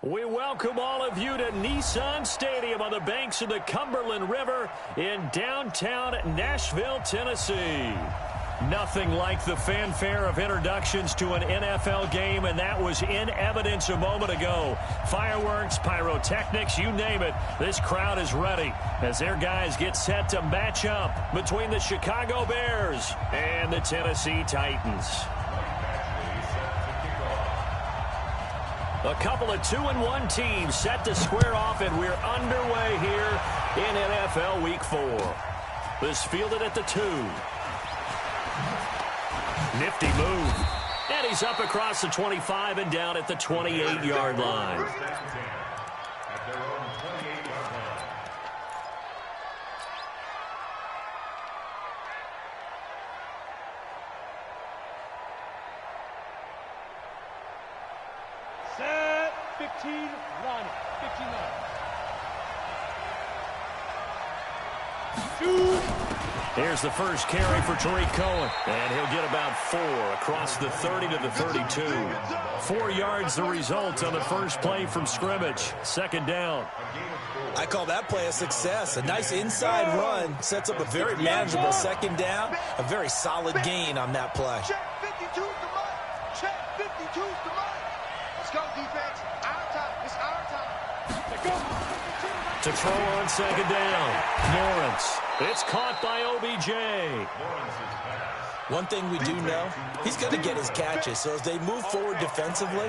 We welcome all of you to Nissan Stadium on the banks of the Cumberland River in downtown Nashville, Tennessee. Nothing like the fanfare of introductions to an NFL game, and that was in evidence a moment ago. Fireworks, pyrotechnics, you name it. This crowd is ready as their guys get set to match up between the Chicago Bears and the Tennessee Titans. A couple of 2-1 teams set to square off, and we're underway here in NFL Week 4. This fielded at the 2. Nifty move. And he's up across the 25 and down at the 28-yard line. Set, 15, run, 59. 2. Here's the first carry for Tariq Cohen, and he'll get about 4 across the 30 to the 32. 4 yards the result on the first play from scrimmage. Second down. I call that play a success. A nice inside run sets up a very manageable second down. A very solid gain on that play. Check 52's the money. Check 52's the money. Let's go, defense. Our time. It's our time. Let's go. To throw on second down. Lawrence. It's caught by OBJ. One thing we do know, he's going to get his catches. So as they move forward defensively,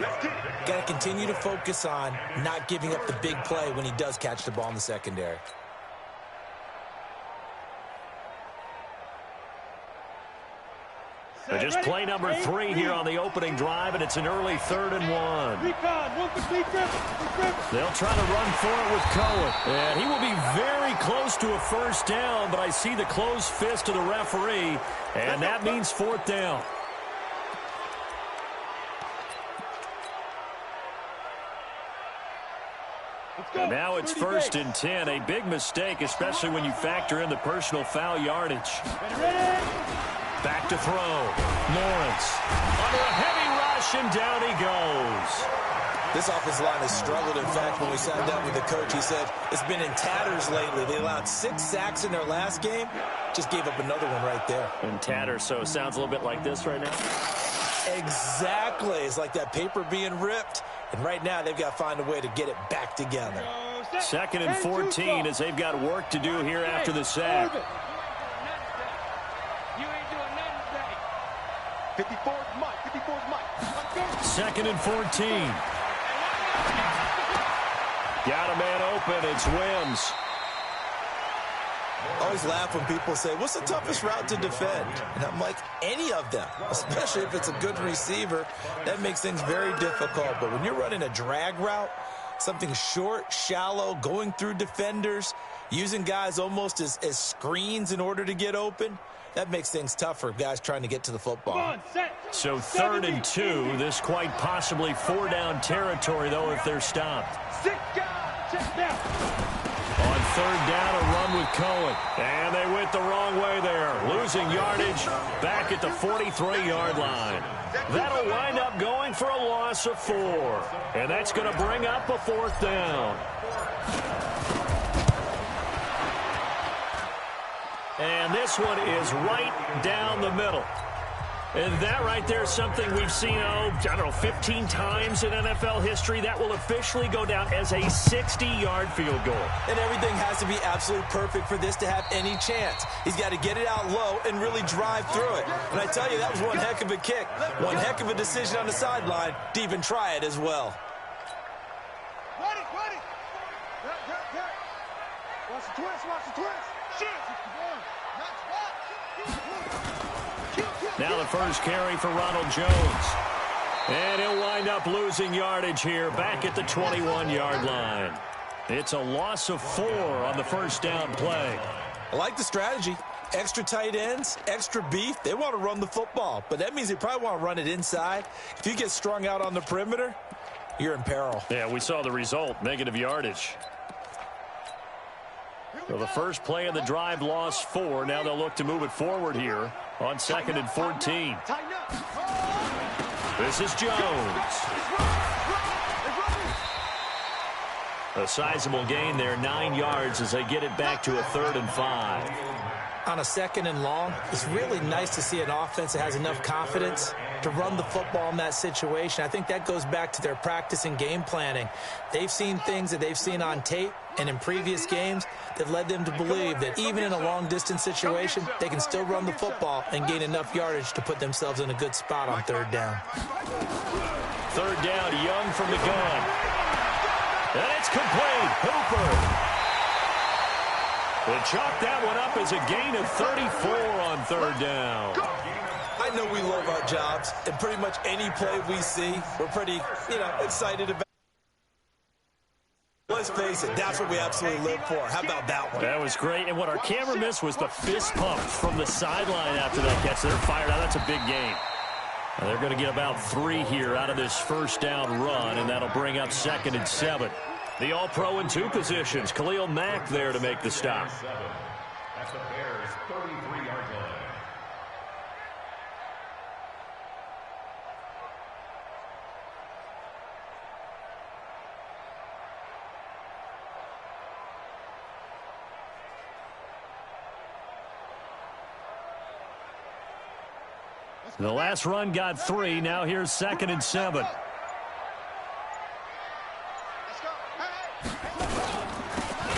got to continue to focus on not giving up the big play when he does catch the ball in the secondary. Just play number 3 here on the opening drive, and it's an early 3rd and 1. They'll try to run for it with Cohen. And he will be very close to a first down, but I see the closed fist of the referee, and that means 4th down. And now it's 1st and 10. A big mistake, especially when you factor in the personal foul yardage. Back to throw. Lawrence under a heavy rush, and down he goes. This offensive line has struggled. In fact, when we sat down with the coach, he said it's been in tatters lately. They allowed 6 sacks in their last game. Just gave up another one right there. In tatters, so it sounds a little bit like this right now. Exactly. It's like that paper being ripped. And right now, they've got to find a way to get it back together. 2nd and 14 as they've got work to do here after the sack. 54's Mike. 54's Mike. 2nd and 14. Got a man open. It's Wims. Always laugh when people say, what's the toughest route to defend? And I'm like, any of them, especially if it's a good receiver. That makes things very difficult. But when you're running a drag route, something short, shallow, going through defenders, using guys almost as screens in order to get open, that makes things tougher, guys trying to get to the football. So 3rd and 2. This quite possibly 4-down territory, though, if they're stopped. On 3rd down, a run with Cohen. And they went the wrong way there. Losing yardage back at the 43-yard line. That'll wind up going for a loss of 4. And that's going to bring up a 4th down. And this one is right down the middle. And that right there is something we've seen, I don't know, 15 times in NFL history. That will officially go down as a 60-yard field goal. And everything has to be absolutely perfect for this to have any chance. He's got to get it out low and really drive through it. And I tell you, that was one heck of a kick. One heck of a decision on the sideline to even try it as well. Ready. Watch the twist. Shit. Now the first carry for Ronald Jones. And he'll wind up losing yardage here back at the 21-yard line. It's a loss of 4 on the first down play. I like the strategy. Extra tight ends, extra beef. They want to run the football, but that means they probably want to run it inside. If you get strung out on the perimeter, you're in peril. Yeah, we saw the result, negative yardage. So the first play of the drive lost 4. Now they'll look to move it forward here on 2nd and 14. This is Jones. A sizable gain there, 9 yards as they get it back to a 3rd and 5. On a 2nd and long, it's really nice to see an offense that has enough confidence to run the football in that situation. I think that goes back to their practice and game planning. They've seen things that they've seen on tape and in previous games that led them to believe that even in a long-distance situation, they can still run the football and gain enough yardage to put themselves in a good spot on 3rd down. 3rd down, Young from the gun. And it's complete. Hooper. They chalk that one up as a gain of 34 on 3rd down. I know we love our jobs, and pretty much any play we see, we're pretty, excited about. Let's face it, that's what we absolutely live for. How about that one? That was great, and what our camera missed was the fist pump from the sideline after that catch. They're fired out. That's a big gain. And they're going to get about 3 here out of this 1st down run, and that'll bring up 2nd and 7. The All-Pro in 2 positions. Khalil Mack there to make the stop. That's the Bears' 33-yard line. The last run got 3. Now here's 2nd and 7.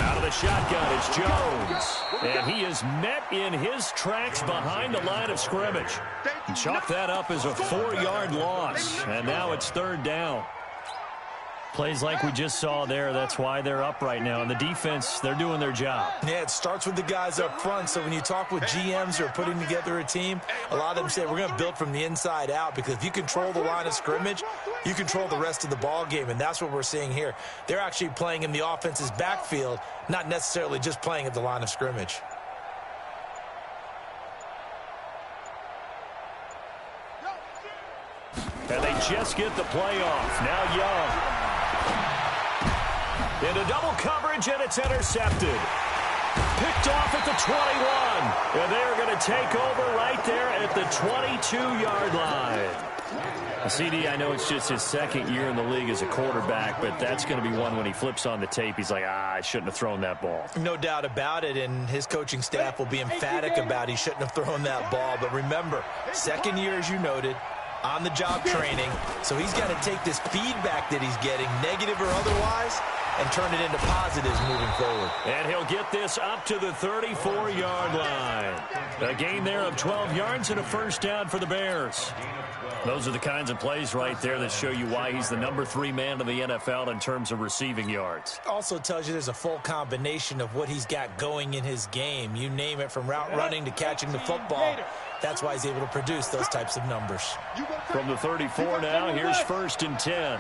Out of the shotgun is Jones. And he is met in his tracks behind the line of scrimmage. Chalk that up as a 4-yard loss. And now it's 3rd down. Plays like we just saw there, that's why they're up right now. And the defense, they're doing their job. Yeah, it starts with the guys up front. So when you talk with GMs who are putting together a team, a lot of them say we're going to build from the inside out, because if you control the line of scrimmage, you control the rest of the ball game, and that's what we're seeing here. They're actually playing in the offense's backfield, not necessarily just playing at the line of scrimmage. And they just get the play off. Now Young. Into double coverage, and it's intercepted. Picked off at the 21. And they're going to take over right there at the 22-yard line. CD, I know it's just his 2nd year in the league as a quarterback, but that's going to be one when he flips on the tape, he's like, I shouldn't have thrown that ball. No doubt about it, and his coaching staff will be emphatic about he shouldn't have thrown that ball. But remember, 2nd year, as you noted, on-the-job training, so he's got to take this feedback that he's getting, negative or otherwise, and turn it into positives moving forward. And he'll get this up to the 34-yard line. A gain there of 12 yards and a 1st down for the Bears. Those are the kinds of plays right there that show you why he's the number 3 man in the NFL in terms of receiving yards. Also tells you there's a full combination of what he's got going in his game. You name it, from route running to catching the football. That's why he's able to produce those types of numbers. From the 34 now, here's 1st and 10.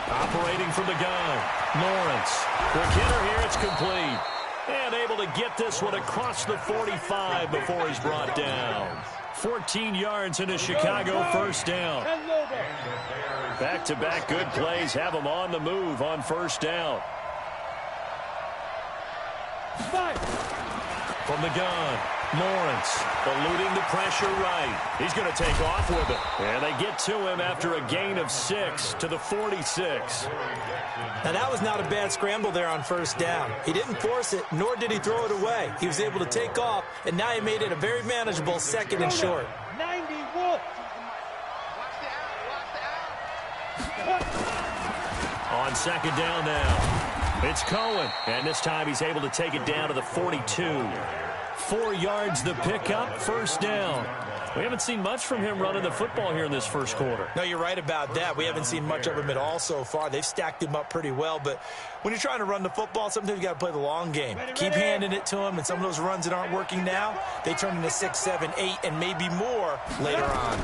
Operating from the gun, Lawrence. Quick hitter here, it's complete. And able to get this one across the 45 before he's brought down. 14 yards into Chicago, 1st down. Back-to-back good plays have them on the move on 1st down. From the gun, Lawrence eluding the pressure right. He's going to take off with it. And they get to him after a gain of 6 to the 46. Now, that was not a bad scramble there on 1st down. He didn't force it, nor did he throw it away. He was able to take off, and now he made it a very manageable 2nd and short. 91. On 2nd down now. It's Cohen, and this time he's able to take it down to the 42. 4 yards the pickup, 1st down. We haven't seen much from him running the football here in this 1st quarter. No, you're right about that. We haven't seen much of him at all so far. They've stacked him up pretty well, but when you're trying to run the football, sometimes you got to play the long game. Keep handing it to him, and some of those runs that aren't working now, they turn into 6, 7, 8, and maybe more later on.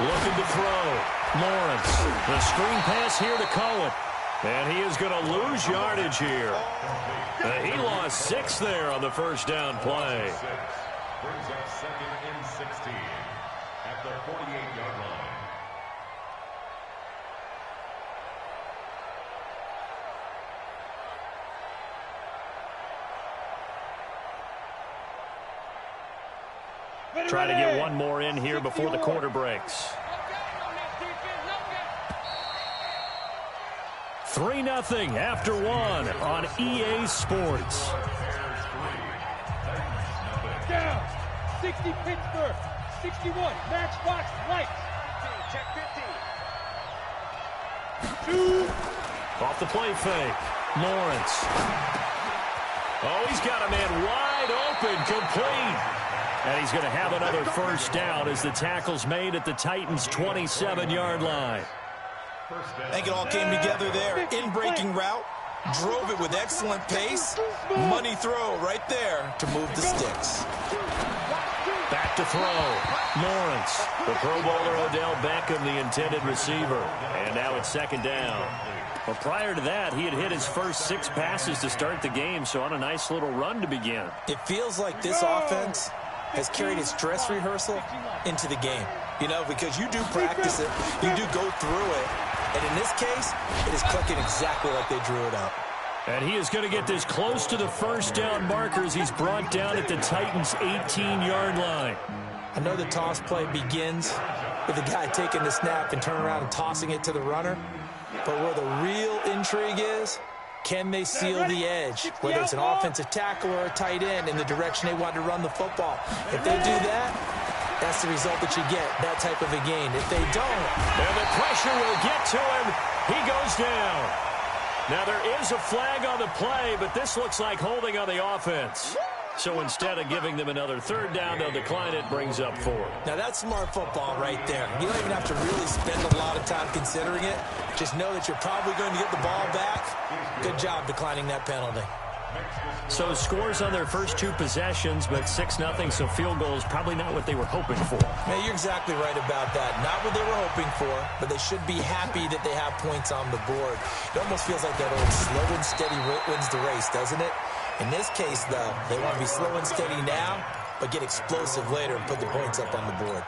Looking to throw. Lawrence. The screen pass here to Cohen. And he is going to lose yardage here. He lost 6 there on the 1st down play. Brings up 2nd and 16 at the 48-yard line. Try to get one more in here before the quarter breaks. 3-0 after one on EA Sports. Down. 60 Pittsburgh. 61. Matchbox lights. Check 15. 2. Off the play fake. Lawrence. Oh, he's got a man wide open, complete. And he's going to have another first down as the tackle's made at the Titans' 27-yard line. I think it all came together there. In-breaking route, drove it with excellent pace. Money throw right there to move the sticks. Back to throw. Lawrence. The Pro Bowler Odell Beckham, the intended receiver. And now it's second down. Well, prior to that, he had hit his first 6 passes to start the game, so on a nice little run to begin. It feels like this offense has carried its dress rehearsal into the game. You know, because you do practice it, you do go through it, and in this case, it is clicking exactly like they drew it up. And he is going to get this close to the first down markers. He's brought down at the Titans' 18-yard line. I know the toss play begins with the guy taking the snap and turning around and tossing it to the runner, but where the real intrigue is, can they seal the edge, whether it's an offensive tackle or a tight end, in the direction they want to run the football? If they do that, that's the result that you get, that type of a gain. If they don't, and the pressure will get to him. He goes down. Now there is a flag on the play, but this looks like holding on the offense. So instead of giving them another third down, they'll decline it, brings up 4. Now that's smart football right there. You don't even have to really spend a lot of time considering it. Just know that you're probably going to get the ball back. Good job declining that penalty. So scores on their first 2 possessions, but 6-0, so field goal is probably not what they were hoping for. Now, you're exactly right about that. Not what they were hoping for, but they should be happy that they have points on the board. It almost feels like that old slow and steady wins the race, doesn't it? In this case, though, they want to be slow and steady now, but get explosive later and put the points up on the board.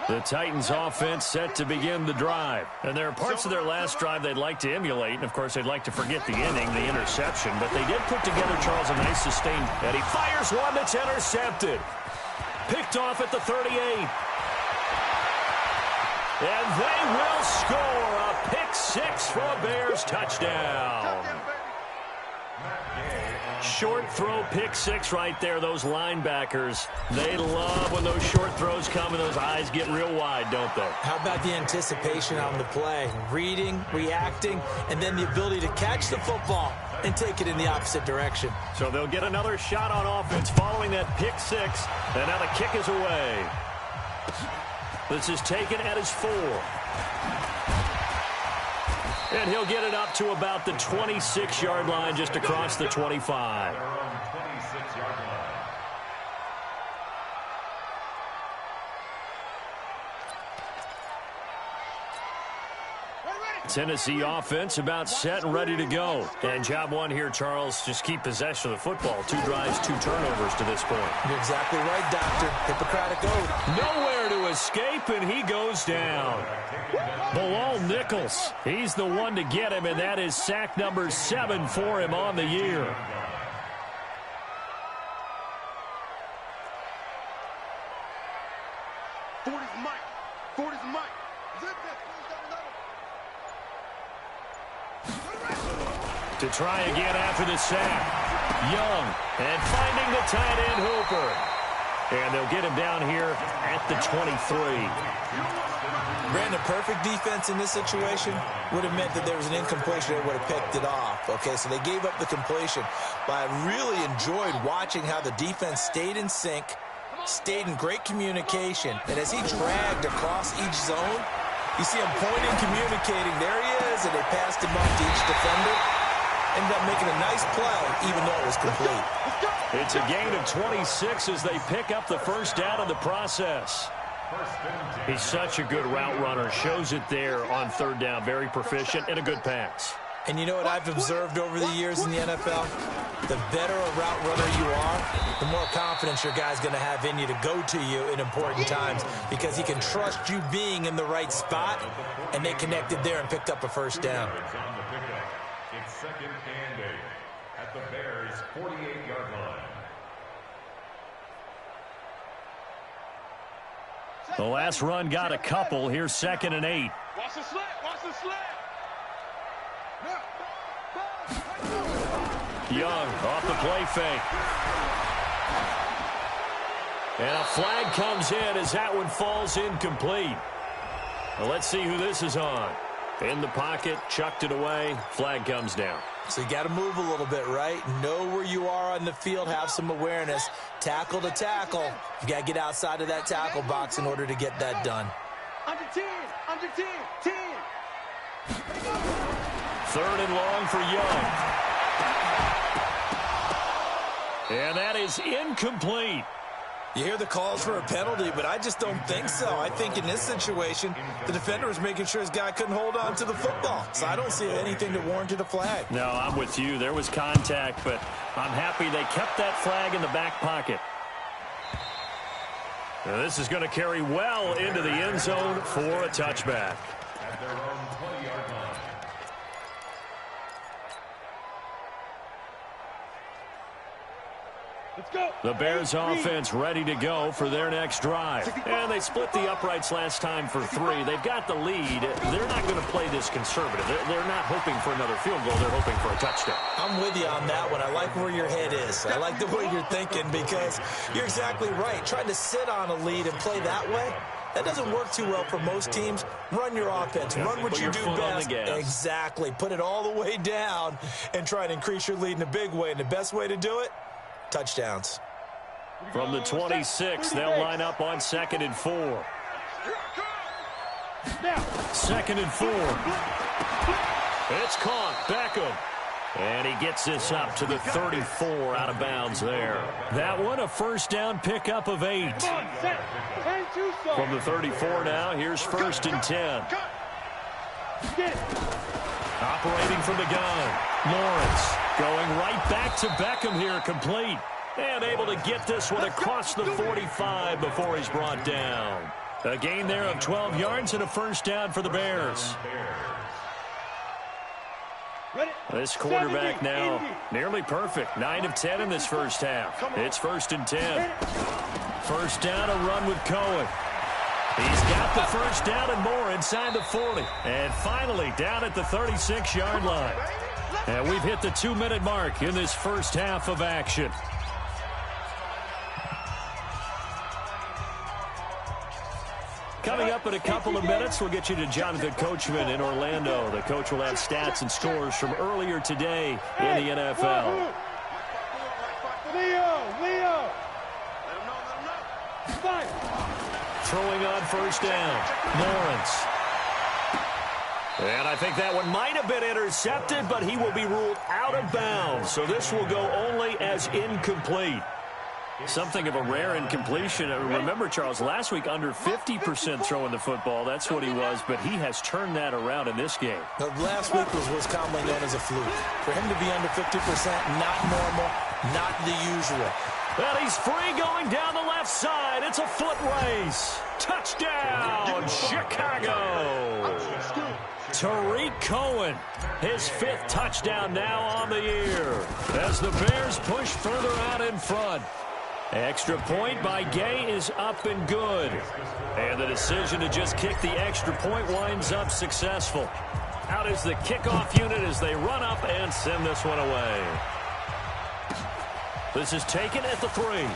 The Titans offense set to begin the drive. And there are parts of their last drive they'd like to emulate. And, of course, they'd like to forget the inning, the interception. But they did put together, Charles, a nice sustained. And he fires one that's intercepted. Picked off at the 38. And they will score a pick 6 for a Bears touchdown. Short throw, pick 6 right there. Those linebackers, they love when those short throws come and those eyes get real wide, don't they? How about the anticipation on the play? Reading, reacting, and then the ability to catch the football and take it in the opposite direction. So they'll get another shot on offense following that pick 6, and now the kick is away. This is taken at his 4. And he'll get it up to about the 26-yard line, just across the 25. Tennessee offense about set and ready to go. And job 1 here, Charles, just keep possession of the football. 2 drives, 2 turnovers to this point. You're exactly right, Doctor. Hippocratic oath. Nowhere to escape, and he goes down. Bilal Nichols, he's the one to get him, and that is sack number 7 for him on the year. To try again after the sack. Young, and finding the tight end Hooper. And they'll get him down here at the 23. Brandon, perfect defense in this situation would have meant that there was an incompletion that would have picked it off. Okay, so they gave up the completion. But I really enjoyed watching how the defense stayed in sync, stayed in great communication. And as he dragged across each zone, you see him pointing, communicating. There he is, and they passed him off to each defender. Ended up making a nice play, even though it was complete. It's a gain of 26 as they pick up the first down in the process. He's such a good route runner. Shows it there on 3rd down. Very proficient and a good pass. And you know what I've observed over the years in the NFL? The better a route runner you are, the more confidence your guy's going to have in you to go to you in important times, because he can trust you being in the right spot, and they connected there and picked up a first down. It's 2nd and 8 at the Bears' 48-yard line. The last run got a couple. Here's 2nd and 8. Watch the slant. Watch the slant. Young off the play fake. And a flag comes in as that one falls incomplete. Well, let's see who this is on. In the pocket, chucked it away, flag comes down. So you got to move a little bit, right? Know where you are on the field, have some awareness. Tackle to tackle. You got to get outside of that tackle box in order to get that done. Under 10. Under 10. 10. 3rd and long for Young. And that is incomplete. You hear the calls for a penalty, but I just don't think so. I think in this situation, the defender was making sure his guy couldn't hold on to the football. So I don't see anything that warranted a flag. No, I'm with you. There was contact, but I'm happy they kept that flag in the back pocket. Now, this is going to carry well into the end zone for a touchback. At their own 20-yard line. Let's go. The Bears offense ready to go for their next drive. And they split the uprights last time for 3. They've got the lead. They're not going to play this conservative. They're not hoping for another field goal. They're hoping for a touchdown. I'm with you on that one. I like where your head is. I like the way you're thinking because you're exactly right. Trying to sit on a lead and play that way, that doesn't work too well for most teams. Run your offense. Run what you do best. Exactly. Put it all the way down and try and increase your lead in a big way. And the best way to do it, touchdowns. From the 26, they'll line up on 2nd and 4. 2nd and 4. It's caught. Beckham. And he gets this up to the 34 out of bounds there. That one, a first down pickup of 8. From the 34 now, here's 1st and 10. Operating from the gun. Lawrence going right back to Beckham here, complete. And able to get this one across the 45 before he's brought down. A gain there of 12 yards and a first down for the Bears. This quarterback now nearly perfect. 9 of 10 in this first half. It's 1st and 10. First down, a run with Cohen. He's got the first down and more inside the 40. And finally down at the 36-yard line. And we've hit the 2-minute mark in this first half of action. Coming up in a couple of minutes, we'll get you to Jonathan Coachman in Orlando. The coach will have stats and scores from earlier today in the NFL. Leo. Throwing on first down, Lawrence. And I think that one might have been intercepted, but he will be ruled out of bounds. So this will go only as incomplete. Something of a rare incompletion. Remember, Charles, last week under 50% throwing the football. That's what he was, but he has turned that around in this game. Last week was commonly known as a fluke. For him to be under 50%, not normal, not the usual. Well, he's free going down the left side. It's a foot race. Touchdown, Chicago. Tariq Cohen, his 5th touchdown now on the year as the Bears push further out in front. Extra point by Gay is up and good. And the decision to just kick the extra point winds up successful. Out is the kickoff unit as they run up and send this one away. This is taken at the 3. And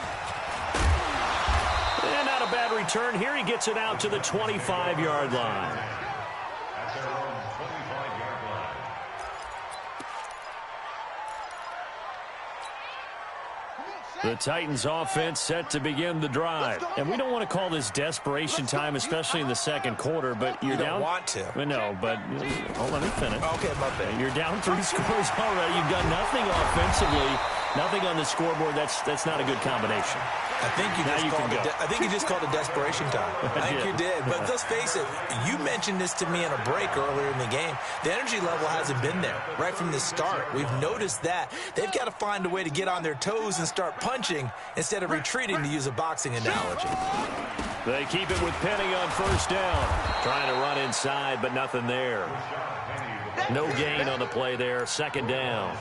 not a bad return here. He gets it out to the 25-yard line. At their own 25-yard line. The Titans offense set to begin the drive. And we don't want to call this desperation time, especially in the second quarter, but you're down. You don't want to. No, but let me finish. Okay, my bad. You're down 3 scores already. You've done nothing offensively, nothing on the scoreboard. That's not a good combination. I think you just called it desperation time. I think you did. But let's face it, you mentioned this to me in a break earlier in the game. The energy level hasn't been there right from the start. We've noticed that. They've got to find a way to get on their toes and start punching instead of retreating, to use a boxing analogy. They keep it with Penny on first down. Trying to run inside, but nothing there. No gain on the play there. Second down.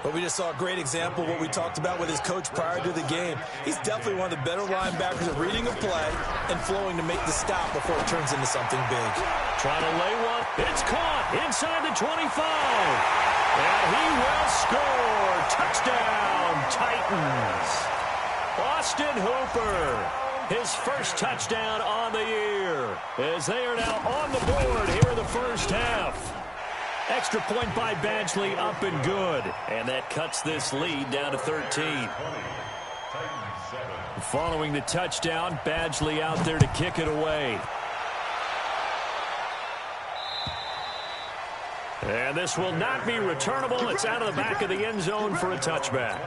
But we just saw a great example of what we talked about with his coach prior to the game. He's definitely one of the better linebackers at reading a play and flowing to make the stop before it turns into something big. Trying to lay one. It's caught inside the 25. And he will score. Touchdown, Titans. Austin Hooper, his first touchdown on the year, as they are now on the board here in the first half. Extra point by Badgley, up and good. And that cuts this lead down to 13. Following the touchdown, Badgley out there to kick it away. And this will not be returnable. It's out of the back of the end zone for a touchback.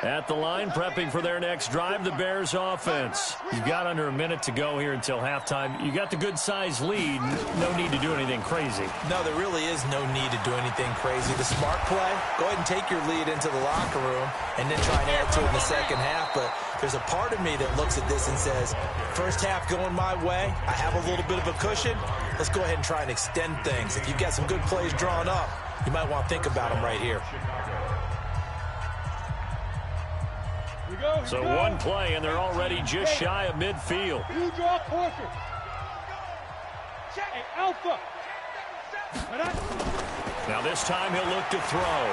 At the line, prepping for their next drive, the Bears offense. You've got under a minute to go here until halftime. You got the good-sized lead. No need to do anything crazy. No, there really is no need to do anything crazy. The smart play, go ahead and take your lead into the locker room and then try and add to it in the second half. But there's a part of me that looks at this and says, first half going my way, I have a little bit of a cushion. Let's go ahead and try and extend things. If you've got some good plays drawn up, you might want to think about them right here. So one play, and they're already just shy of midfield. You draw caution. Hey, Alpha. Now this time he'll look to throw.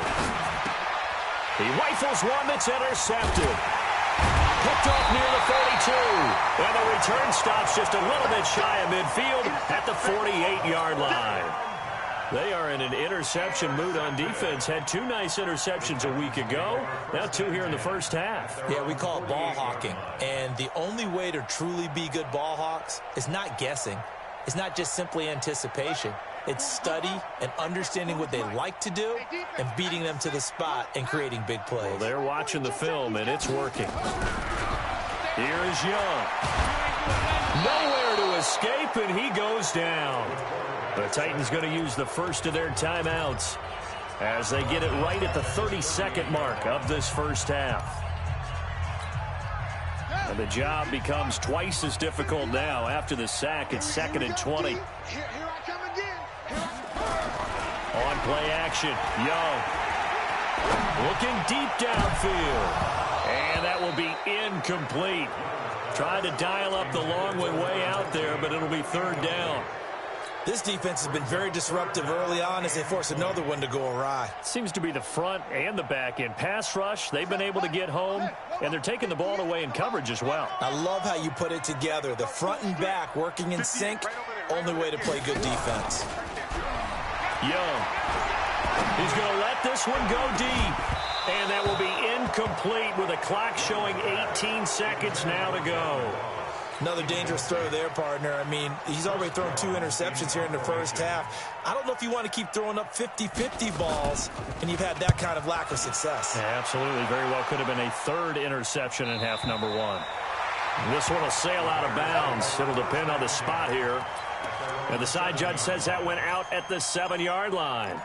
He rifles one that's intercepted. Picked off near the 42. And the return stops just a little bit shy of midfield at the 48-yard line. They are in an interception mood on defense. Had two nice interceptions a week ago. Now two here in the first half. Yeah, we call it ball hawking. And the only way to truly be good ball hawks is not guessing. It's not just simply anticipation. It's study and understanding what they like to do and beating them to the spot and creating big plays. Well, they're watching the film, and it's working. Here is Young. Nowhere to escape, and he goes down. The Titans going to use the first of their timeouts as they get it right at the 32nd mark of this first half. And the job becomes twice as difficult now after the sack. It's 2nd and 20. On play action, Young. Looking deep downfield. And that will be incomplete. Trying to dial up the long way out there, but it'll be third down. This defense has been very disruptive early on as they force another one to go awry. Seems to be the front and the back end. Pass rush, they've been able to get home, and they're taking the ball away in coverage as well. I love how you put it together. The front and back working in sync, only way to play good defense. Young. He's going to let this one go deep. And that will be incomplete with a clock showing 18 seconds now to go. Another dangerous throw there, partner. I mean, he's already thrown 2 interceptions here in the first half. I don't know if you want to keep throwing up 50-50 balls, and you've had that kind of lack of success. Yeah, absolutely. Very well could have been a third interception in half number 1. This one will sail out of bounds. It'll depend on the spot here. And the side judge says that went out at the 7-yard line.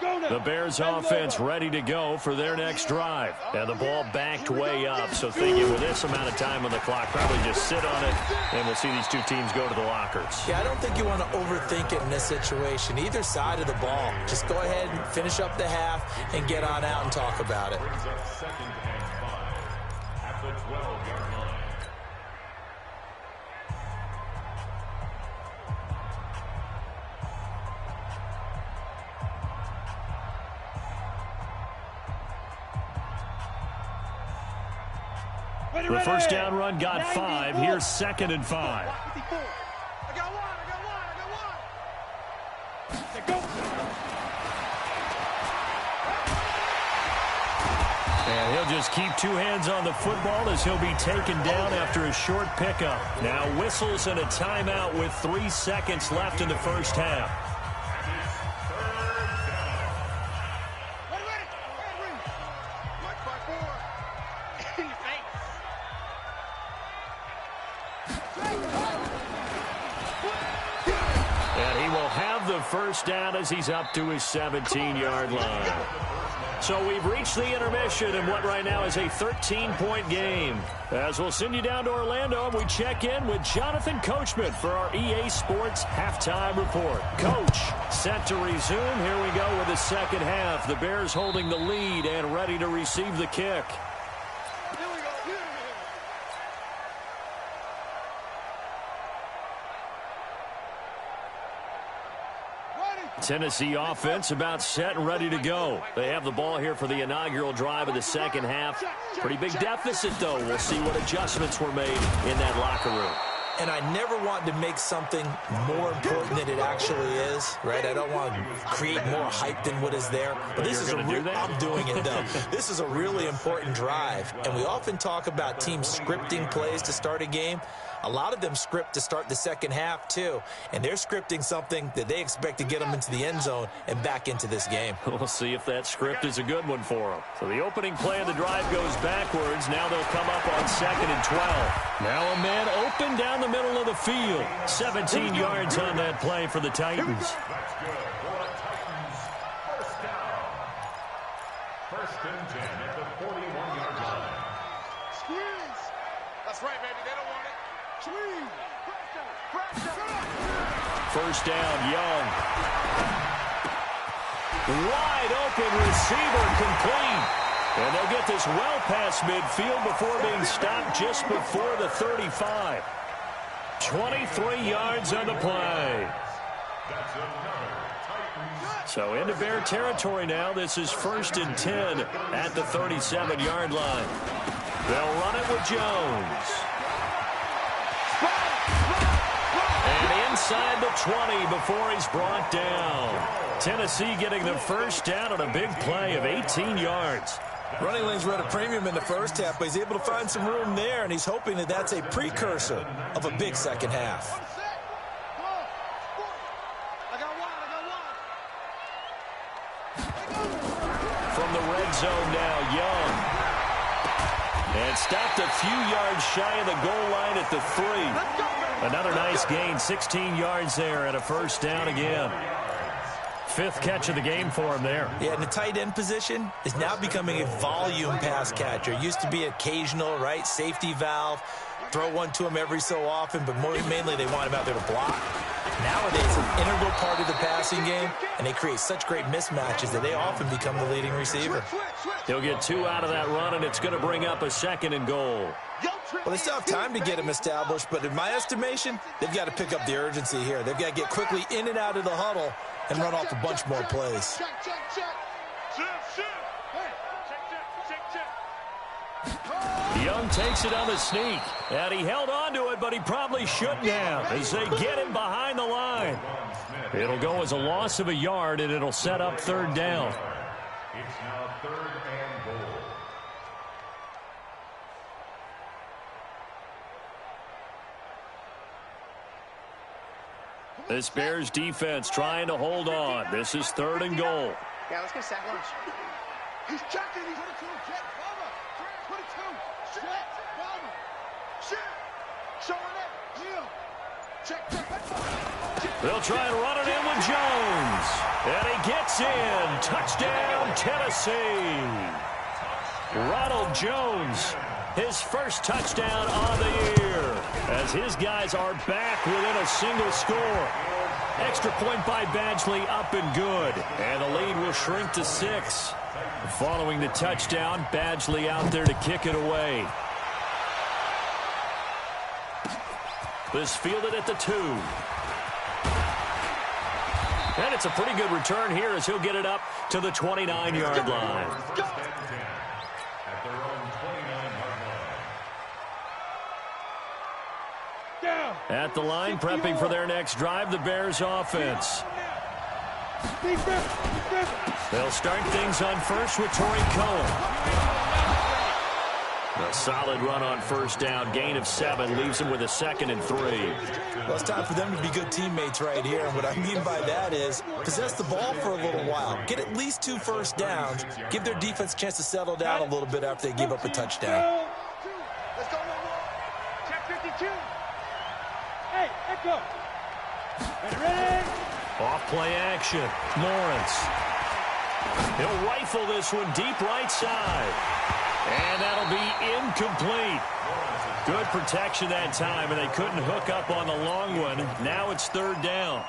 The Bears offense ready to go for their next drive. And the ball backed way up. So thinking with this amount of time on the clock, probably just sit on it, and we'll see these two teams go to the lockers. Yeah, I don't think you want to overthink it in this situation. Either side of the ball. Just go ahead and finish up the half and get on out and talk about it. Second and 5 at the 12-yard line. The first down run got 5. Here's 2nd and 5. I got one. And he'll just keep 2 hands on the football as he'll be taken down after a short pickup. Now whistles and a timeout with 3 seconds left in the first half. first down as he's up to his 17-yard line. So we've reached the intermission in what right now is a 13-point game. As we'll send you down to Orlando, we check in with Jonathan Coachman for our EA Sports Halftime Report. Coach, set to resume. Here we go with the second half. The Bears holding the lead and ready to receive the kick. Tennessee offense about set and ready to go. They have the ball here for the inaugural drive of the second half. Pretty big deficit, though. We'll see what adjustments were made in that locker room. And I never want to make something more important than it actually is, right? I don't want to create more hype than what is there. But this is I'm doing it, though. This is a really important drive. And we often talk about teams scripting plays to start a game. A lot of them script to start the second half, too. And they're scripting something that they expect to get them into the end zone and back into this game. We'll see if that script is a good one for them. So the opening play of the drive goes backwards. Now they'll come up on 2nd and 12. Now a man open down the middle of the field. 17 yards on that play for the Titans. That's good for the Titans. First down. First and 10 at the 41-yard line. Squeeze. That's right, baby. They don't want it. Squeeze. First down, Young. Wide open receiver complete. And they'll get this well past midfield before being stopped just before the 35. 23 yards on the play. So into Bear territory now. This is 1st and 10 at the 37-yard line. They'll run it with Jones. And inside the 20 before he's brought down. Tennessee getting the first down on a big play of 18 yards. Running lanes were at a premium in the first half, but he's able to find some room there, and he's hoping that that's a precursor of a big second half. From the red zone now, Young. And stopped a few yards shy of the goal line at the 3. Another nice gain, 16 yards there, and a first down again. 5th catch of the game for him there. Yeah, and the tight end position is now becoming a volume pass catcher. It used to be occasional, right, safety valve, throw one to him every so often, but mainly they want him out there to block. Nowadays, an integral part of the passing game, and they create such great mismatches that they often become the leading receiver. He'll get 2 out of that run, and it's going to bring up a 2nd and goal. Well, they still have time to get him established, but in my estimation, they've got to pick up the urgency here. They've got to get quickly in and out of the huddle and run off a bunch more plays. Young takes it on the sneak, and he held on to it, but he probably shouldn't have as they get him behind the line. It'll go as a loss of a yard, and it'll set up 3rd down. It's now 3rd and goal. This Bears defense trying to hold on. This is 3rd and goal. Yeah, let's get a sack lunch. He's checking. He's 22. Check. 22. Check. Shit. Showing it. Heel. Check. They'll try and run it in with Jones. And he gets in. Touchdown, Tennessee. Ronald Jones, his first touchdown of the year, as his guys are back within a single score. Extra point by Badgley, up and good. And the lead will shrink to 6. Following the touchdown, Badgley out there to kick it away. This fielded at the 2. And it's a pretty good return here as he'll get it up to the 29-yard line. At their own 29-yard line. At the line, prepping for their next drive, the Bears offense. They'll start things on first with Torrey Cohen. A solid run on first down, gain of 7, leaves them with a 2nd and 3. Well, it's time for them to be good teammates right here. And what I mean by that is possess the ball for a little while. Get at least 2 first downs. Give their defense a chance to settle down a little bit after they give up a touchdown. Let's go. Check 52. Hey, let's go. Ready? Off play action. Lawrence. He'll rifle this one deep right side. And that'll be incomplete. Good protection that time, and they couldn't hook up on the long one. Now it's third down.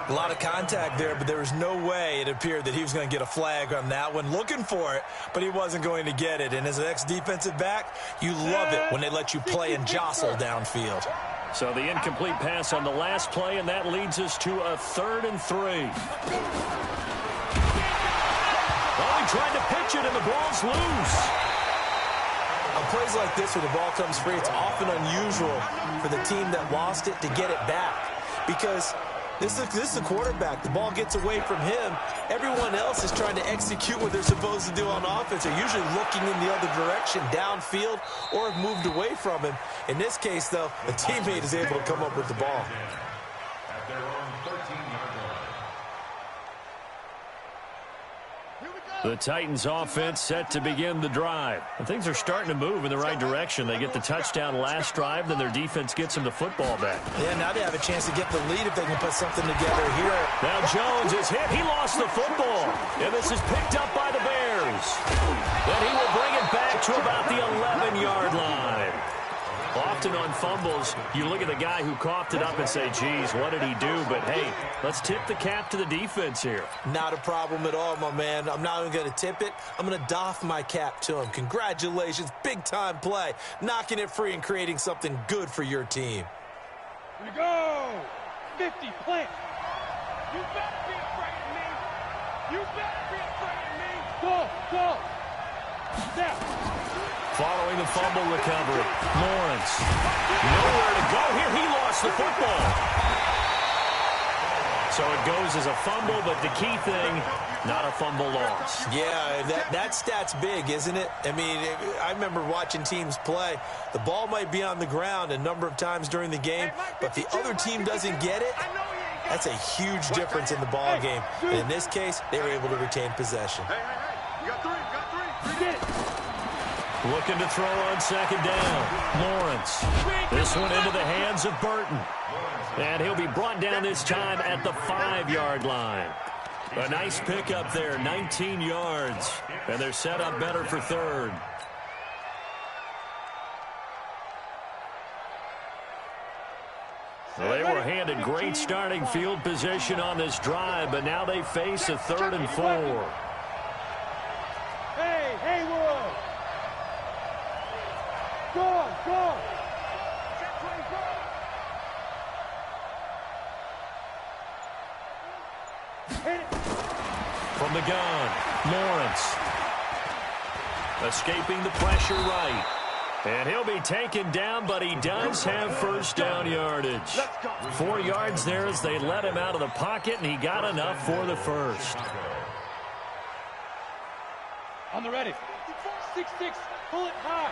A lot of contact there, but there was no way it appeared that he was going to get a flag on that one. Looking for it, but he wasn't going to get it. And as an ex-defensive back, you love it when they let you play and jostle downfield. So the incomplete pass on the last play, and that leads us to a 3rd and 3. Well, he tried to pitch it, and the ball's loose. On plays like this, where the ball comes free, it's often unusual for the team that lost it to get it back. Because this is the quarterback. The ball gets away from him. Everyone else is trying to execute what they're supposed to do on offense. They're usually looking in the other direction, downfield, or have moved away from him. In this case, though, a teammate is able to come up with the ball. At their own 13-yard line. The Titans offense set to begin the drive. And things are starting to move in the right direction. They get the touchdown last drive, then their defense gets them the football back. Yeah, now they have a chance to get the lead if they can put something together here. Now Jones is hit. He lost the football. And this is picked up by the Bears. Then he will bring it back to about the 11-yard line. Often on fumbles, you look at the guy who coughed it up and say, geez, what did he do? But, hey, let's tip the cap to the defense here. Not a problem at all, my man. I'm not even going to tip it. I'm going to doff my cap to him. Congratulations. Big-time play. Knocking it free and creating something good for your team. Here we go. 50, plant. You better be afraid of me. You better be afraid of me. Go. Step. Following the fumble recovery, Lawrence. Nowhere to go here. He lost the football. So it goes as a fumble, but the key thing, not a fumble loss. Yeah, that stat's big, isn't it? I mean, I remember watching teams play. The ball might be on the ground a number of times during the game, but the other team doesn't get it. That's a huge difference in the ball game. And in this case, they were able to retain possession. Hey, you got three. Get it. Looking to throw on second down. Lawrence. This one into the hands of Burton. And he'll be brought down this time at the 5-yard line. A nice pickup there, 19 yards. And they're set up better for third. Well, they were handed great starting field position on this drive, but now they face a 3rd and 4. Hey, Haywood. Go. Hit it. From the gun, Lawrence. Escaping the pressure right. And he'll be taken down, but he does have first down yardage. 4 yards there as they let him out of the pocket, and he got enough for the first. On the ready. 6-6, pull it high.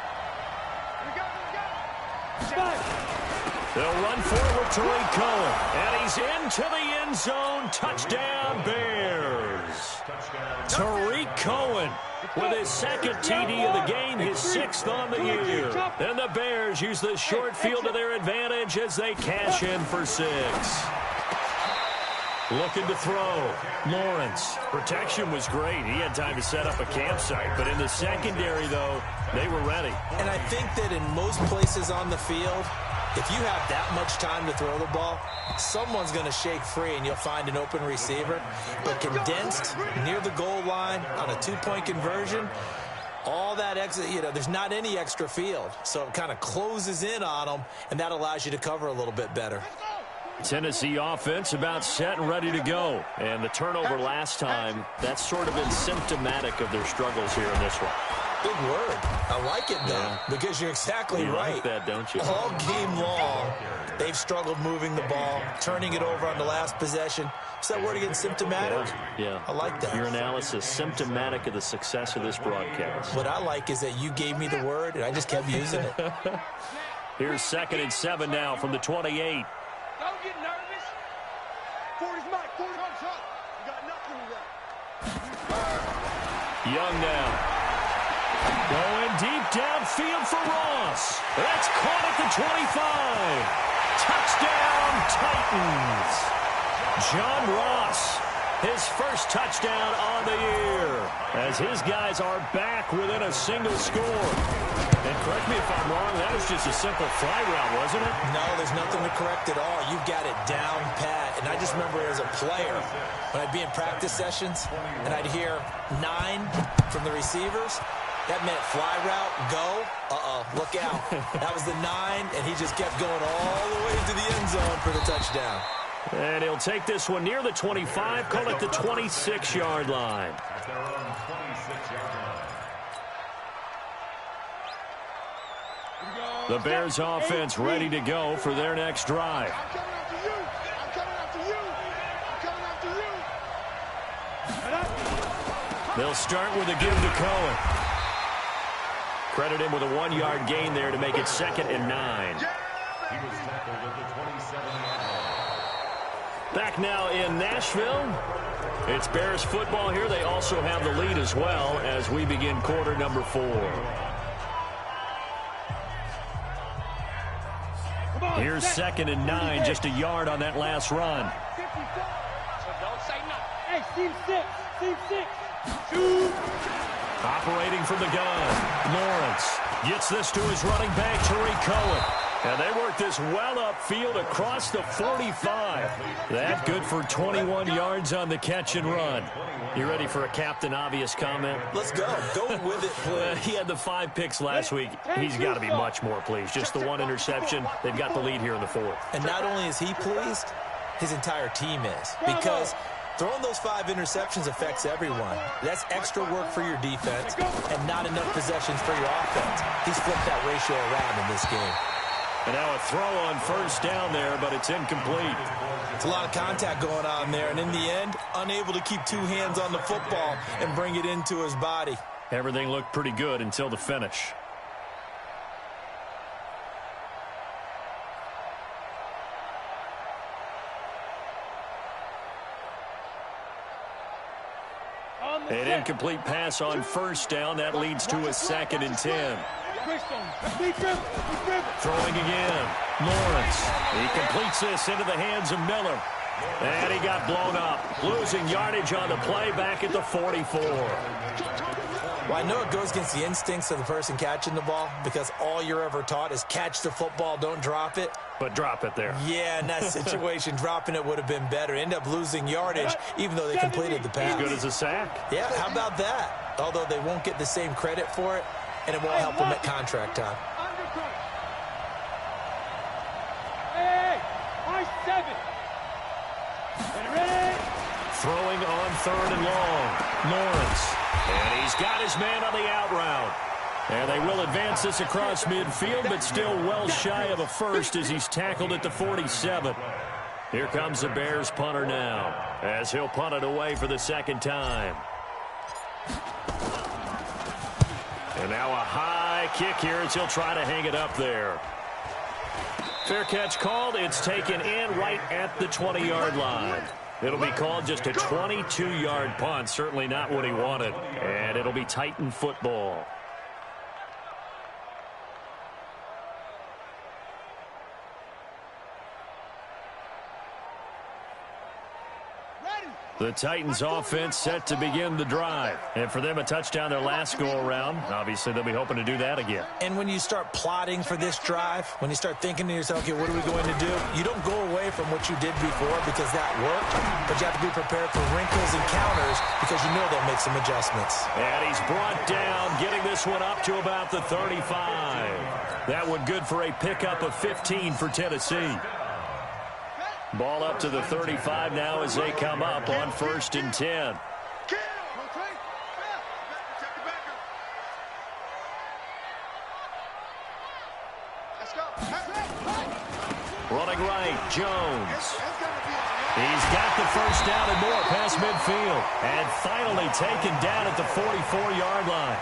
They'll run forward to Tariq Cohen, and he's into the end zone. Touchdown, Bears. Tariq Cohen with his second TD of the game, his 6th on the year. And the Bears use the short field to their advantage as they cash in for 6. Looking to throw. Lawrence. Protection was great. He had time to set up a campsite. But in the secondary, though, they were ready. And I think that in most places on the field, if you have that much time to throw the ball, someone's going to shake free and you'll find an open receiver. But condensed near the goal line on a 2-point conversion, all that extra, there's not any extra field. So it kind of closes in on them, and that allows you to cover a little bit better. Tennessee offense about set and ready to go. And the turnover last time, that's sort of been symptomatic of their struggles here in this one. Big word. I like it, though, because you're exactly right. Like that, don't you? All game long, they've struggled moving the ball, turning it over on the last possession. Is that word again, symptomatic? Yeah. I like that. Your analysis, symptomatic of the success of this broadcast. What I like is that you gave me the word, and I just kept using it. Here's 2nd and 7 now from the 28. Don't get nervous. 40's Mike, 40 on top. You got nothing to that. Young now. Going deep downfield for Ross. That's caught at the 25. Touchdown, Titans. John Ross, his first touchdown on the year, as his guys are back within a single score. And correct me if I'm wrong, that was just a simple fly route, wasn't it? No, there's nothing to correct at all. You've got it down pat. And I just remember as a player, when I'd be in practice sessions, and I'd hear 9 from the receivers, that meant fly route, go, look out. That was the 9, and he just kept going all the way to the end zone for the touchdown. And he'll take this one near the 25, call it the 26-yard line. At their own 26-yard line. The Bears offense ready to go for their next drive. I'm coming after you. I'm coming after you. I'm coming after you. They'll start with a give to Cohen. Credit him with a 1-yard gain there to make it 2nd and 9. He was tackled at the 27-yard line. Back now in Nashville. It's Bears football here. They also have the lead as well as we begin quarter number 4. Here's 2nd and 9, just a yard on that last run. So don't say nothing. Hey, team 6. Team 6. Shoot. Operating from the gun, Lawrence gets this to his running back, Tariq Cohen. And they work this well upfield across the 45. That good for 21 yards on the catch and run. You ready for a Captain Obvious comment? Let's go. Go with it, please. He had the 5 picks last week. He's got to be much more pleased. Just the 1 interception. They've got the lead here in the 4th. And not only is he pleased, his entire team is. Because throwing those 5 interceptions affects everyone. That's extra work for your defense and not enough possessions for your offense. He's flipped that ratio around in this game. And now a throw on first down there, but it's incomplete. It's a lot of contact going on there, and in the end, unable to keep 2 hands on the football and bring it into his body. Everything looked pretty good until the finish. An incomplete pass on first down. That leads to a 2nd and 10. Throwing again. Lawrence. He completes this into the hands of Miller. And he got blown up. Losing yardage on the play back at the 44. Well, I know it goes against the instincts of the person catching the ball because all you're ever taught is catch the football, don't drop it. But drop it there. Yeah, in that situation, dropping it would have been better. End up losing yardage, even though they completed the pass. As good as a sack. Yeah, how about that? Although they won't get the same credit for it, and it won't help them at contract time. Hey, high 7. Ready? Throwing on 3rd and long. Lawrence. And he's got his man on the out route. And they will advance this across midfield, but still well shy of a first as he's tackled at the 47. Here comes the Bears punter now, as he'll punt it away for the 2nd time. And now a high kick here as he'll try to hang it up there. Fair catch called. It's taken in right at the 20-yard line. It'll be called just a 22-yard punt. Certainly not what he wanted. And it'll be Titan football. The Titans offense set to begin the drive. And for them, a touchdown their last go-around. Obviously, they'll be hoping to do that again. And when you start plotting for this drive, when you start thinking to yourself, okay, what are we going to do? You don't go away from what you did before because that worked, but you have to be prepared for wrinkles and counters because you know they'll make some adjustments. And he's brought down, getting this one up to about the 35. That one good for a pickup of 15 for Tennessee. Ball up to the 35 now as they come up on 1st and 10. Running right, Jones. He's got the first down and more past midfield. And finally taken down at the 44-yard line.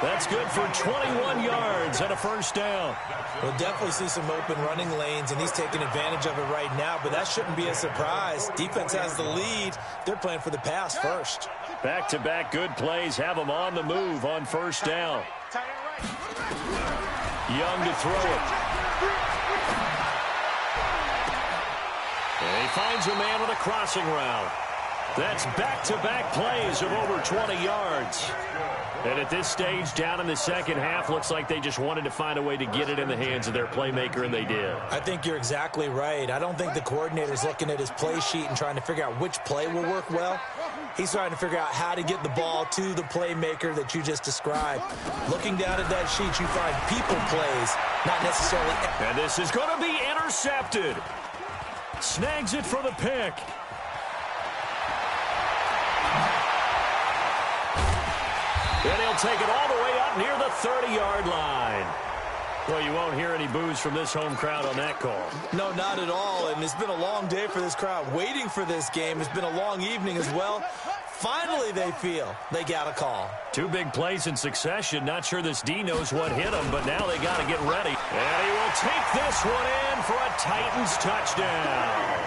That's good for 21 yards and a first down. We'll definitely see some open running lanes, and he's taking advantage of it right now, but that shouldn't be a surprise. Defense has the lead. They're playing for the pass first. Back-to-back good plays have them on the move on first down. Young to throw it. And he finds a man with a crossing route. That's back-to-back plays of over 20 yards. And at this stage, down in the second half, looks like they just wanted to find a way to get it in the hands of their playmaker, and they did. I think you're exactly right. I don't think the coordinator's looking at his play sheet and trying to figure out which play will work well. He's trying to figure out how to get the ball to the playmaker that you just described. Looking down at that sheet, you find people plays, not necessarily. And this is going to be intercepted. Snags it for the pick. And he'll take it all the way up near the 30-yard line. Well, you won't hear any boos from this home crowd on that call. No, not at all. And it's been a long day for this crowd waiting for this game. It's been a long evening as well. Finally, they feel they got a call. Two big plays in succession. Not sure this D knows what hit him, but now they got to get ready. And he will take this one in for a Titans touchdown.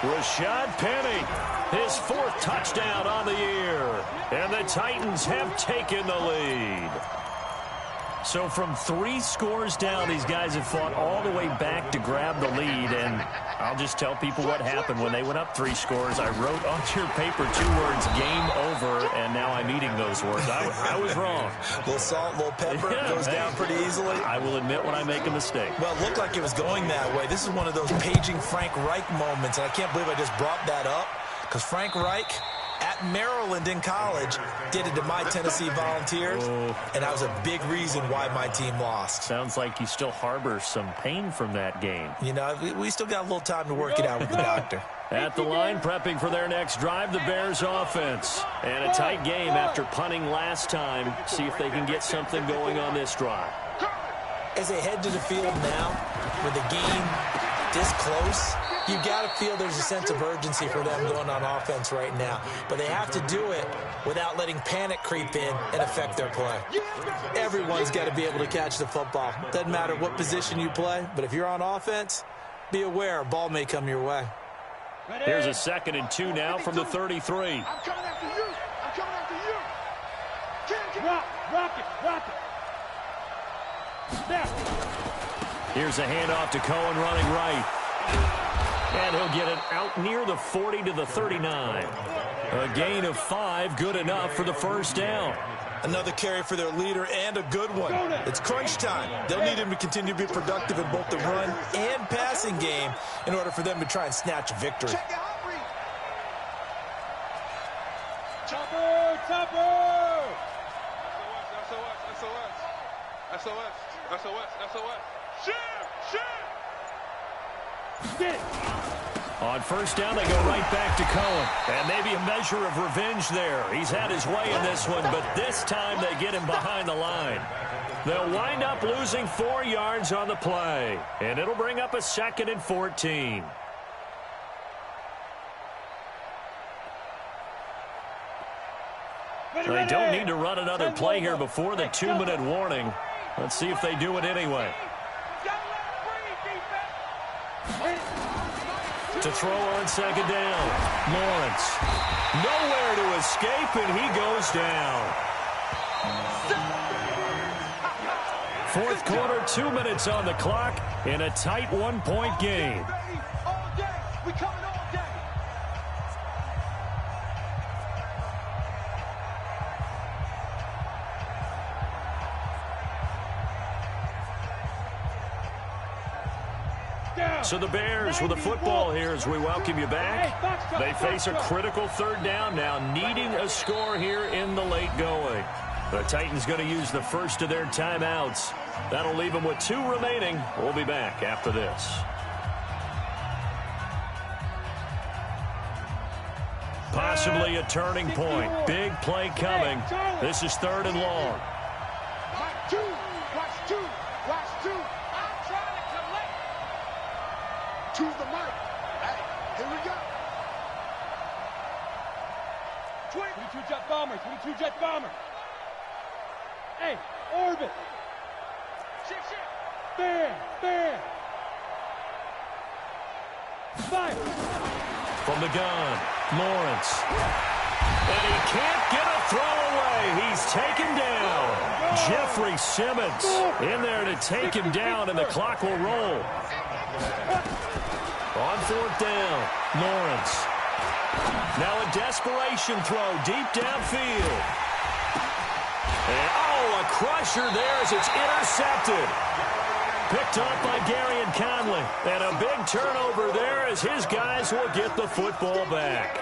Rashad Penny, his fourth touchdown on the year. And the Titans have taken the lead. So from 3 scores down, these guys have fought all the way back to grab the lead. And I'll just tell people what happened when they went up 3 scores. I wrote on your paper 2 words, game over, and now I'm eating those words. I was wrong. A little salt, a little pepper, goes down pretty easily. I will admit when I make a mistake. Well, it looked like it was going that way. This is one of those paging Frank Reich moments, and I can't believe I just brought that up, because Frank Reich at Maryland in college did it to my Tennessee Volunteers, and that was a big reason why my team lost. Sounds like you still harbor some pain from that game. You know, we still got a little time to work it out with the doctor. At the line, prepping for their next drive, the Bears offense. And a tight game after punting last time. See if they can get something going on this drive. As they head to the field now, with the game this close, you got to feel there's a sense of urgency for them going on offense right now. But they have to do it without letting panic creep in and affect their play. Everyone's got to be able to catch the football. Doesn't matter what position you play, but if you're on offense, be aware a ball may come your way. Here's a 2nd and 2 now from the 33. I'm coming after you. I'm coming after you. Rock it. Snap. Here's a handoff to Cohen running right. And he'll get it out near the 40 to the 39. A gain of 5, good enough for the first down. Another carry for their leader and a good one. It's crunch time. They'll need him to continue to be productive in both the run and passing game in order for them to try and snatch a victory. Check it out, Reed. Chopper. SOS. Shit. Get it. On first down, they go right back to Cohen. And maybe a measure of revenge there. He's had his way in this one, but this time they get him behind the line. They'll wind up losing 4 yards on the play. And it'll bring up a 2nd and 14. They don't need to run another play here before the 2-minute warning. Let's see if they do it anyway. To throw on 2nd down. Lawrence. Nowhere to escape, and he goes down. 4th quarter, 2 minutes on the clock in a tight 1-point game. All day. We coming all day. So the Bears with the football here as we welcome you back. They face a critical 3rd down now, needing a score here in the late going. The Titans going to use the first of their timeouts. That'll leave them with 2 remaining. We'll be back after this. Possibly a turning point. Big play coming. This is 3rd and long. Watch two. I'm trying to collect. Choose the mic. Hey, here we go. 22 jet bomber. Hey, orbit. Shift. Bear. Fire. From the gun, Lawrence. And he can't get a throw away. He's taken down. Jeffrey Simmons in there to take him down, and the clock will roll. On fourth down, Lawrence. Now a desperation throw deep downfield. And, a crusher there as it's intercepted. Picked up by Gary and Conley. And a big turnover there as his guys will get the football back.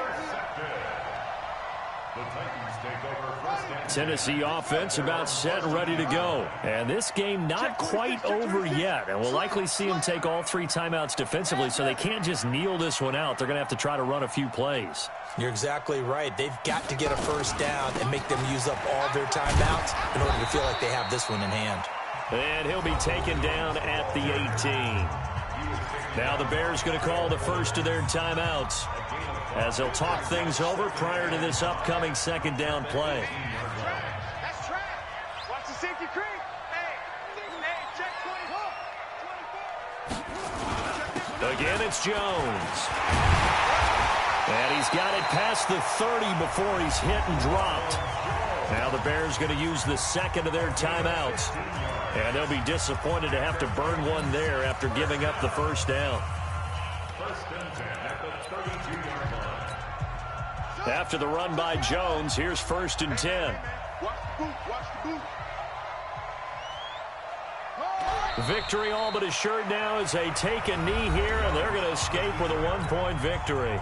Tennessee offense about set and ready to go. And this game not quite over yet. And we'll likely see them take all 3 timeouts defensively, so they can't just kneel this one out. They're going to have to try to run a few plays. You're exactly right. They've got to get a first down and make them use up all their timeouts in order to feel like they have this one in hand. And he'll be taken down at the 18. Now the Bears going to call the first of their timeouts as they'll talk things over prior to this upcoming second down play. That's track. Watch the safety creep. Hey, check 24. Again, it's Jones. And he's got it past the 30 before he's hit and dropped. Now the Bears going to use the second of their timeouts. And they'll be disappointed to have to burn one there after giving up the first down. First and 10 at the 32-yard line. After the run by Jones, here's first and 10. Watch the boot. Watch the boot. Victory all but assured now as they take a knee here, and they're going to escape with a 1-point victory.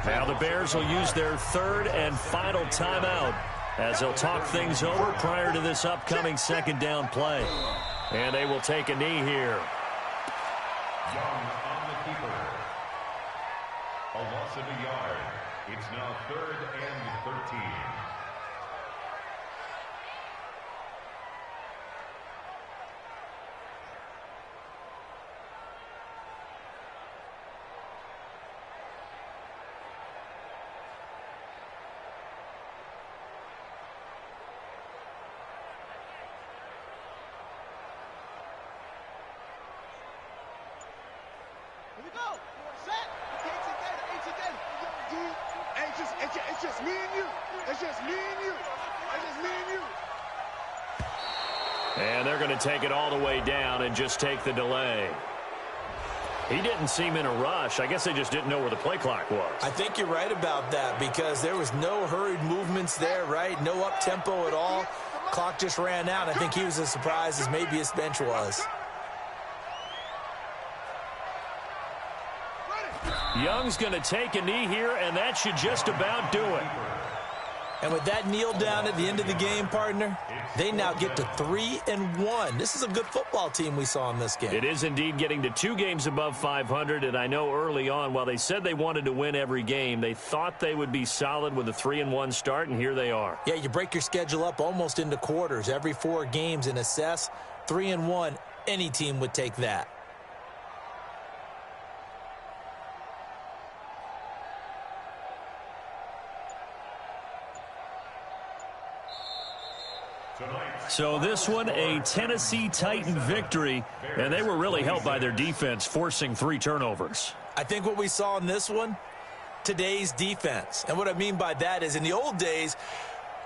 Now the Bears will use their third and final timeout as they'll talk things over prior to this upcoming second down play. And they will take a knee here. Young on the keeper. A loss of a yard. It's now 3rd and 13. Here we go. Set. It's together. Dude, it's just me and you. It's just me and you. It's just me and you. And they're going to take it all the way down and just take the delay. He didn't seem in a rush. I guess they just didn't know where the play clock was. I think you're right about that because there was no hurried movements there, right? No up-tempo at all. Clock just ran out. I think he was as surprised as maybe his bench was. Young's going to take a knee here, and that should just about do it. And with that kneel down at the end of the game, partner, they now get to 3-1. This is a good football team we saw in this game. It is indeed getting to 2 games above 500, and I know early on, while they said they wanted to win every game, they thought they would be solid with a 3-1 start, and here they are. Yeah, you break your schedule up almost into quarters, every 4 games, and assess 3-1. Any team would take that. So this one, a Tennessee Titan victory, and they were really helped by their defense, forcing 3 turnovers. I think what we saw in this one, today's defense. And what I mean by that is in the old days,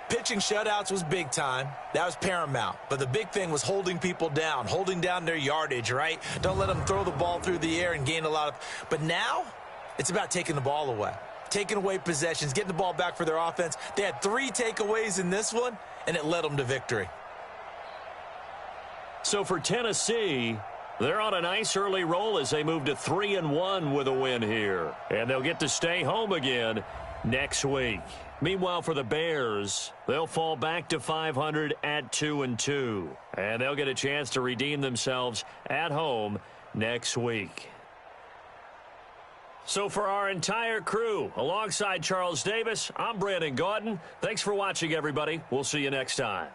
pitching shutouts was big time. That was paramount. But the big thing was holding people down, holding down their yardage, right? Don't let them throw the ball through the air and gain a lot of. But now, it's about taking the ball away, taking away possessions, getting the ball back for their offense. They had 3 takeaways in this one, and it led them to victory. So for Tennessee, they're on a nice early roll as they move to 3-1 with a win here. And they'll get to stay home again next week. Meanwhile, for the Bears, they'll fall back to 500 at 2-2. And they'll get a chance to redeem themselves at home next week. So for our entire crew, alongside Charles Davis, I'm Brandon Gaudin. Thanks for watching, everybody. We'll see you next time.